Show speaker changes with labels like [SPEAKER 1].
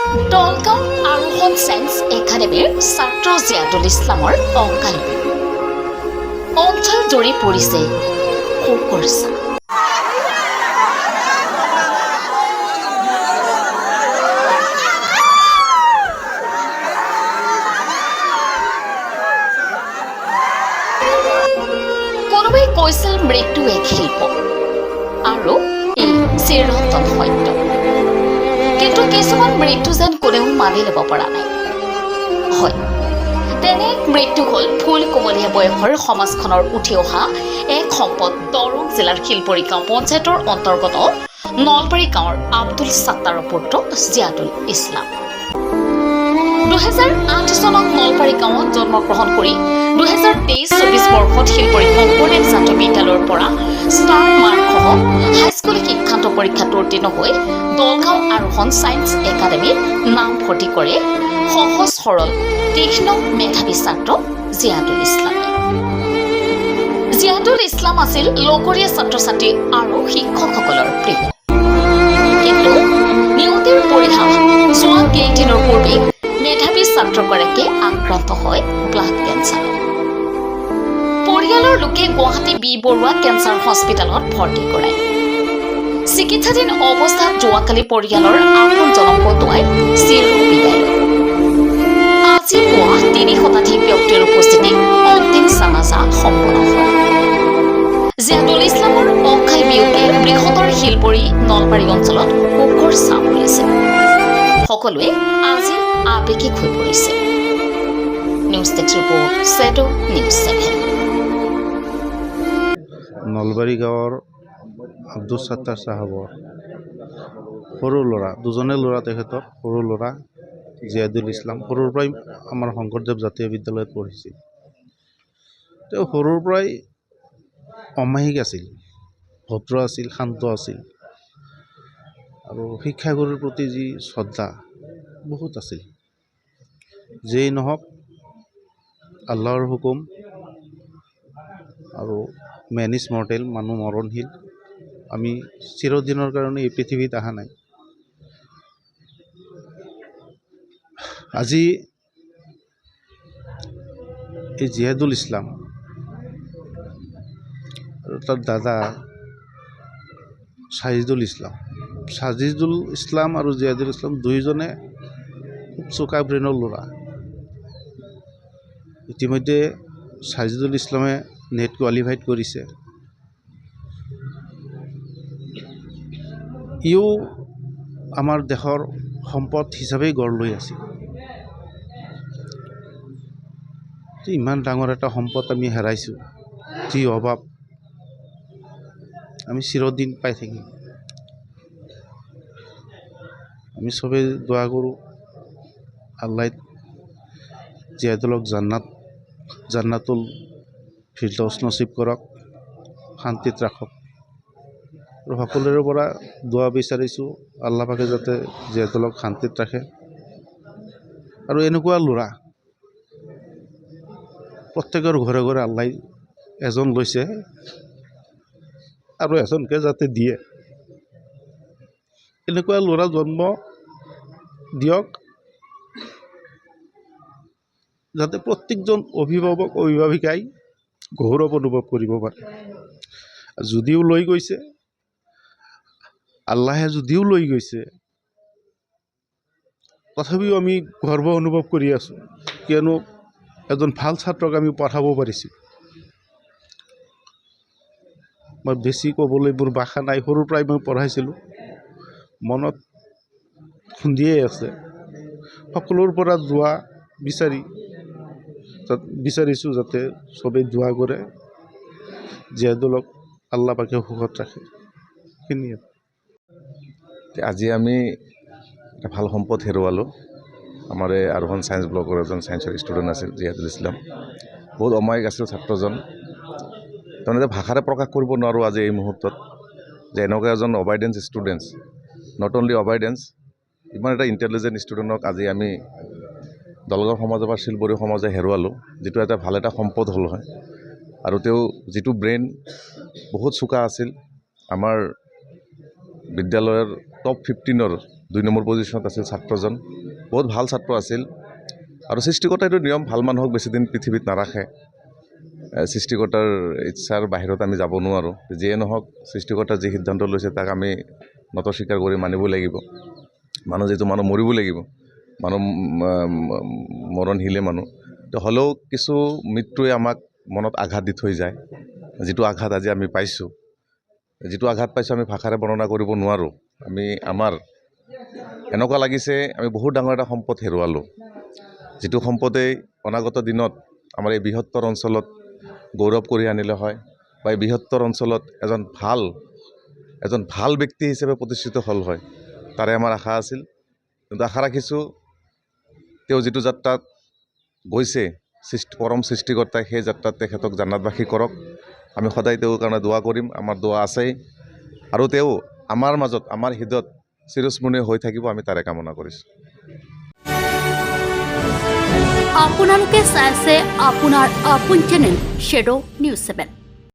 [SPEAKER 1] দলগাঁও আৰোহণ ছায়েন্স একাডেমীৰ ছাত্ৰ জিয়াদুল ইছলামৰ অকাল অঞ্চল জুৰি পৰিছে শোকৰ ছাঁ। কোনোবাই কৈছিল মৃত্যু এক শিল্প আৰু এই চিৰন্তন সত্য, কিন্তু কিছুমান মৃত্যু যেন কোনেও মানি ল'ব পৰা নাই। হয়, তেনে এক মৃত্যু হ'ল ফুল কোমলীয়া বয়সৰ সমাজখনৰ উঠি অহা এক সম্পদ দৰং জিলাৰ শিলপৰী গাঁও পঞ্চায়তৰ অন্তৰ্গত নলবাৰী গাঁৱৰ আব্দুল ছাত্তাৰৰ পুত্ৰ জিয়াদুল ইছলাম। 2008 চনত নলবাৰী গাঁৱত জন্মগ্ৰহণ কৰি 2023-24 বৰ্ষত শিলপৰী শংকৰদেৱ জাতীয় বিদ্যালয়ৰ পৰা ষ্টাৰ মাৰ্কসহ হাইস্কুল শিক্ষান্ত পৰীক্ষাত উত্তীৰ্ণ হৈ দলগাঁও আৰোহণ ছায়েন্স একাডেমীত নামভৰ্তি কৰে সহজ সৰল তীক্ষ্ণ মেধাৱী ছাত্ৰ জিয়াদুল ইছলামে। জিয়াদুল ইছলাম আছিল লগৰীয়া ছাত্ৰ ছাত্ৰী আৰু শিক্ষকসকলৰ প্ৰিয়, কিন্তু নিয়তিৰ পৰিহাস যোৱা কেইদিনৰ পূৰ্বে মেধাৱী ছাত্ৰগৰাকীয়ে আক্ৰান্ত হয় ব্লাড কেঞ্চাৰত। পৰিয়ালৰ লোকে গুৱাহাটী বি বৰুৱা কেঞ্চাৰ হস্পিটেলত ভৰ্তি কৰায়। চিকিৎসাধীন অৱস্থাত যোৱাকালি পৰিয়ালৰ আপোনজনক কটোৱাই চিৰ বিদায় লয়। আজি পুৱা 3 শতাধিক ব্যক্তিৰ উপস্থিতিত অন্তিম জানাজা সম্পন্ন হয়। জিয়াদুল ইছলামৰ অকাল বিয়োগে বৃহত্তৰ শিলপৰী নলবাৰী অঞ্চলত শোকৰ ছাঁ পৰিছে। সকলোৱে আজি আৱেগিক হৈ পৰিছে। News desk report, shadow news 7।
[SPEAKER 2] Nalbari গাঁৱৰ আব্দুল ছাত্তাৰ চাহাবৰ সৰু ল'ৰা, দুজনে ল'ৰা, তেখেতৰ সৰু ল'ৰা জিয়াদুল ইছলাম সৰুৰ পৰাই আমাৰ শংকৰদেৱ জাতীয় বিদ্যালয়ত পঢ়িছিল। তেওঁ সৰুৰ পৰাই অমায়িক আছিল, ভদ্ৰ আছিল, শান্ত আছিল আৰু শিক্ষাগুৰুৰ প্ৰতি যি শ্ৰদ্ধা বহুত আছিল। যেই নহওক আল্লাহৰ হুকুম আৰু মেন ইজ মৰ্টেল, মানুহ মৰণশীল। আমি চিৰদিনৰ কাৰণে এই পৃথিৱীত অহা নাই। আজি এই জিয়াদুল ইছলাম আৰু তাৰ দাদা ছাজিদুল ইছলাম আৰু জিয়াদুল ইছলাম দুয়োজনে খুব চোকা ব্ৰেইনৰ ল'ৰা। ইতিমধ্যে ছাজিদুল ইছলামে নেট কোৱালিফাইড কৰিছে। ইও আমাৰ দেশৰ সম্পদ হিচাপেই গঢ় লৈ আছে। ইমান ডাঙৰ এটা সম্পদ আমি হেৰাইছোঁ, যি অভাৱ আমি চিৰদিন পাই থাকিম। আমি চবেই দোৱা কৰোঁ আল্লাহ জিয়াদুলক জান্নাতুল ফিৰদৌছ নচিব কৰক, শান্তিত ৰাখক। আৰু সকলোৰে পৰা দোৱা বিচাৰিছোঁ আল্লাহ পাকে যাতে জিয়াদুলক শান্তিত ৰাখে। আৰু এনেকুৱা ল'ৰা প্ৰত্যেকৰ ঘৰে ঘৰে আল্লাহ এজন লৈছে আৰু এজনকে যাতে দিয়ে। এনেকুৱা ল'ৰা জন্ম দিয়ক যাতে প্ৰত্যেকজন অভিভাৱিকাই গৌৰৱ অনুভৱ কৰিব পাৰে। যদিও লৈ গৈছে, আল্লাহে যদিও লৈ গৈছে, তথাপিও আমি গৰ্ব অনুভৱ কৰি আছোঁ, কিয়নো এজন ভাল ছাত্ৰক আমি পঢ়াব পাৰিছোঁ। মই বেছি ক'বলৈ মোৰ ভাষা নাই। সৰুৰ পৰাই মই পঢ়াইছিলোঁ, মনত খুন্দিয়েই আছে। সকলোৰ পৰা দোৱা বিচাৰিছোঁ যাতে চবেই দোৱা কৰে, জিয়াদুলক আল্লাহ পাকে সুখত ৰাখে। সেইখিনিয়ে।
[SPEAKER 3] আজি আমি এটা ভাল সম্পদ হেৰুৱালোঁ। আমাৰ এই আৰোহণ ছায়েন্স ব্লকৰ এজন ছায়েন্সৰ ষ্টুডেণ্ট আছিল জিয়াদুল ইছলাম। বহুত অমায়িক আছিল ছাত্ৰজন। তাৰমানে ভাষাৰে প্ৰকাশ কৰিব নোৱাৰোঁ আজি এই মুহূৰ্তত যে এনেকুৱা এজন অবাইডেন্স ষ্টুডেণ্টছ, নট অনলি অবাইডেন্স, ইমান এটা ইণ্টেলিজেণ্ট ষ্টুডেণ্টক আজি আমি দলগাঁও সমাজৰ বা শিলপৰী সমাজে হেৰুৱালোঁ, যিটো এটা ভাল এটা সম্পদ হ'ল হয়। আৰু তেওঁ যিটো ব্ৰেইন বহুত চোকা আছিল, আমাৰ বিদ্যালয়ৰ টপ 15 2 নম্বৰ পজিশ্যনত আছিল ছাত্ৰজন বহুত ভাল ছাত্ৰ আছিল আৰু সৃষ্টিকৰ্তাৰ এইটো নিয়ম ভাল মানুহক বেছিদিন পৃথিৱীত নাৰাখে সৃষ্টিকৰ্তাৰ ইচ্ছাৰ বাহিৰত আমি যাব নোৱাৰোঁ যিয়ে নহওক সৃষ্টিকৰ্তাৰ যি সিদ্ধান্ত লৈছে তাক আমি নতস্বীকাৰ কৰি মানিব লাগিব মানুহ যিটো মানুহ মৰিব লাগিব মানুহ মৰণশীলে মানুহ তো হ'লেও কিছু মৃত্যুৱে আমাক মনত আঘাত দি থৈ যায় যিটো আঘাত আজি আমি পাইছোঁ আমি ভাষাৰে বৰ্ণনা কৰিব নোৱাৰোঁ আমি আমাৰ এনেকুৱা লাগিছে আমি বহুত ডাঙৰ এটা সম্পদ হেৰুৱালোঁ যিটো সম্পদেই অনাগত দিনত আমাৰ এই বৃহত্তৰ অঞ্চলত গৌৰৱ কৰি আনিলে হয় বা এই বৃহত্তৰ অঞ্চলত এজন ভাল ব্যক্তি হিচাপে প্ৰতিষ্ঠিত হ'ল হয় তাৰে আমাৰ আশা আছিল কিন্তু আশা ৰাখিছোঁ তেওঁ যিটো যাত্ৰাত গৈছে পৰম সৃষ্টিকৰ্তাই সেই যাত্ৰাত তেখেতক জান্নাতবাসী কৰক আমি সদায় তেওঁৰ কাৰণে দোৱা কৰিম আমাৰ দোৱা আছেই আৰু তেওঁ আমাৰ মাজত আমাৰ হৃদয়ত চিৰস্মৰণীয় হৈ থাকিব আমি তাৰে কামনা কৰিছোঁ
[SPEAKER 4] আপোনালোকে চাই আছে আপোনাৰ আপোন চেনেল শ্বেডো নিউজ 7